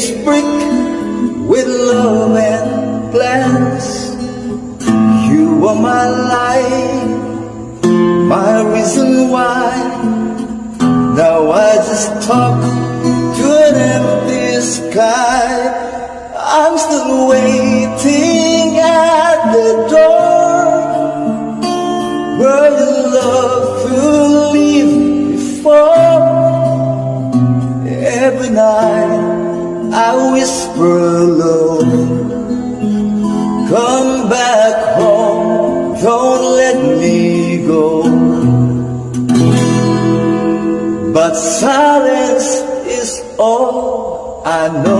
is brick with love and plans. You are my life, my reason why. Now I just talk to an empty sky. I'm still waiting at the door where your love will leave before. Every night I whisper low, come back home, don't let me go. But silence is all I know.